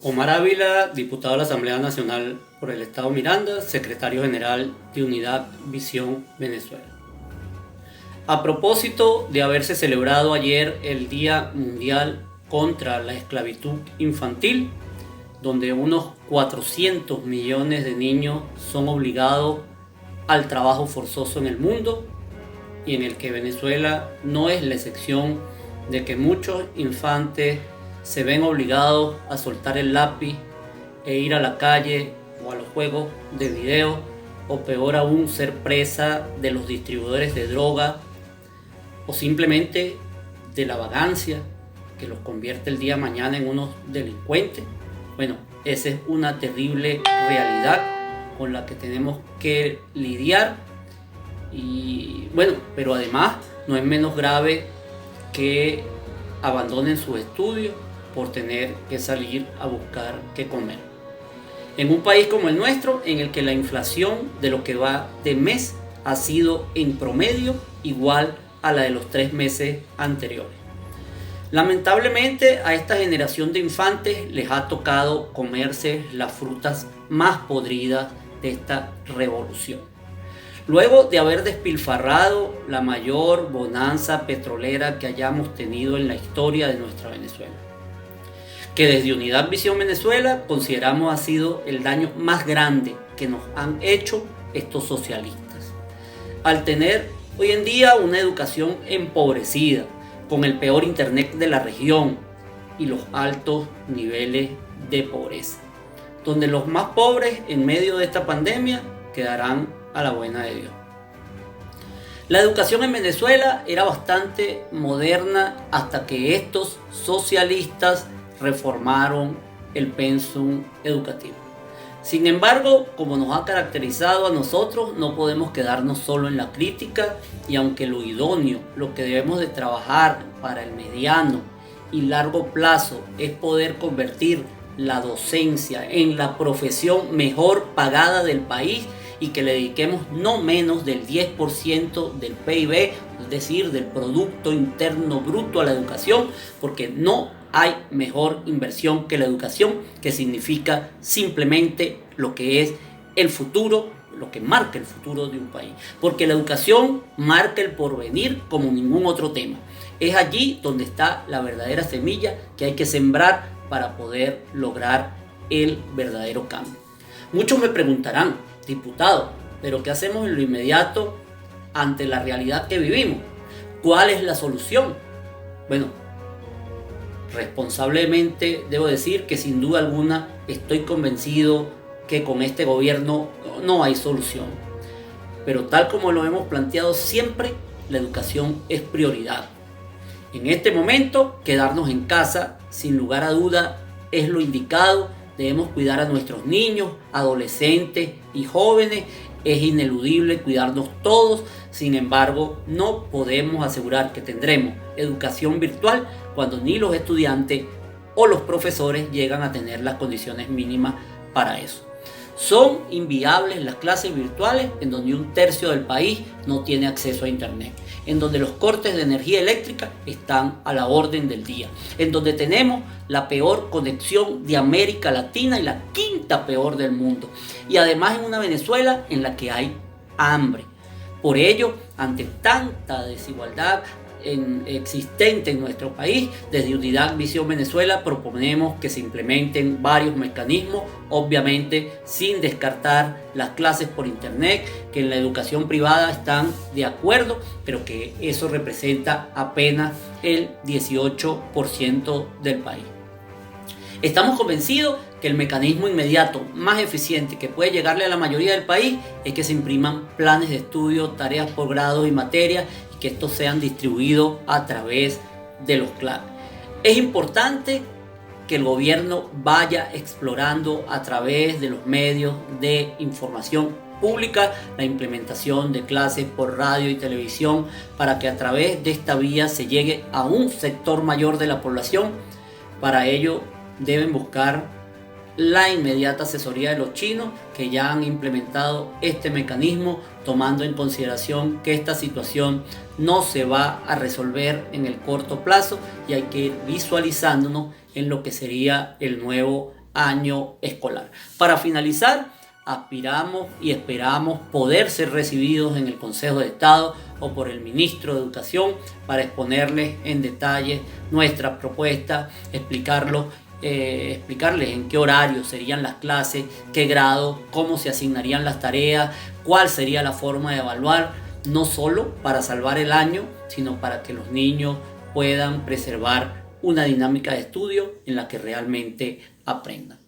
Omar Ávila, diputado de la Asamblea Nacional por el Estado Miranda, secretario general de Unidad Visión Venezuela. A propósito de haberse celebrado ayer el Día Mundial contra la Esclavitud Infantil, donde unos 400 millones de niños son obligados al trabajo forzoso en el mundo y en el que Venezuela no es la excepción, de que muchos infantes se ven obligados a soltar el lápiz e ir a la calle o a los juegos de video, o peor aún, ser presa de los distribuidores de droga o simplemente de la vagancia que los convierte el día de mañana en unos delincuentes. Bueno, esa es una terrible realidad con la que tenemos que lidiar. Y bueno, pero además no es menos grave que abandonen sus estudios por tener que salir a buscar qué comer. En un país como el nuestro, en el que la inflación de lo que va de mes ha sido en promedio igual a la de los 3 meses anteriores. Lamentablemente a esta generación de infantes les ha tocado comerse las frutas más podridas de esta revolución. Luego de haber despilfarrado la mayor bonanza petrolera que hayamos tenido en la historia de nuestra Venezuela, que desde Unidad Visión Venezuela consideramos ha sido el daño más grande que nos han hecho estos socialistas. Al tener hoy en día una educación empobrecida, con el peor internet de la región y los altos niveles de pobreza, donde los más pobres en medio de esta pandemia quedarán a la buena de Dios. La educación en Venezuela era bastante moderna hasta que estos socialistas reformaron el pensum educativo. Sin embargo, como nos ha caracterizado a nosotros, no podemos quedarnos solo en la crítica, y aunque lo idóneo, lo que debemos de trabajar para el mediano y largo plazo es poder convertir la docencia en la profesión mejor pagada del país y que le dediquemos no menos del 10% del PIB, es decir, del Producto Interno Bruto, a la educación, porque no hay mejor inversión que la educación, que significa simplemente lo que es el futuro, lo que marca el futuro de un país. Porque la educación marca el porvenir como ningún otro tema. Es allí donde está la verdadera semilla que hay que sembrar para poder lograr el verdadero cambio. Muchos me preguntarán, diputado, ¿pero qué hacemos en lo inmediato ante la realidad que vivimos? ¿Cuál es la solución? Bueno, responsablemente debo decir que sin duda alguna estoy convencido que con este gobierno no hay solución. Pero tal como lo hemos planteado siempre, la educación es prioridad. En este momento, quedarnos en casa, sin lugar a duda, es lo indicado. Debemos cuidar a nuestros niños, adolescentes y jóvenes. Es ineludible cuidarnos todos. Sin embargo, no podemos asegurar que tendremos educación virtual cuando ni los estudiantes o los profesores llegan a tener las condiciones mínimas para eso. Son inviables las clases virtuales en donde 1/3 del país no tiene acceso a internet, en donde los cortes de energía eléctrica están a la orden del día, en donde tenemos la peor conexión de América Latina y la 5ª peor del mundo, y además en una Venezuela en la que hay hambre. Por ello, ante tanta desigualdad existente en nuestro país, desde Unidad Visión Venezuela proponemos que se implementen varios mecanismos, obviamente sin descartar las clases por internet, que en la educación privada están de acuerdo, pero que eso representa apenas el 18% del país. Estamos convencidos que el mecanismo inmediato más eficiente que puede llegarle a la mayoría del país es que se impriman planes de estudio, tareas por grado y materias, que estos sean distribuidos a través de los CLAC. Es importante que el gobierno vaya explorando a través de los medios de información pública la implementación de clases por radio y televisión, para que a través de esta vía se llegue a un sector mayor de la población. Para ello deben buscar la inmediata asesoría de los chinos, que ya han implementado este mecanismo, tomando en consideración que esta situación no se va a resolver en el corto plazo y hay que ir visualizándonos en lo que sería el nuevo año escolar. Para finalizar, aspiramos y esperamos poder ser recibidos en el Consejo de Estado o por el Ministro de Educación para exponerles en detalle nuestra propuesta, explicarles en qué horario serían las clases, qué grado, cómo se asignarían las tareas, cuál sería la forma de evaluar, no solo para salvar el año, sino para que los niños puedan preservar una dinámica de estudio en la que realmente aprendan.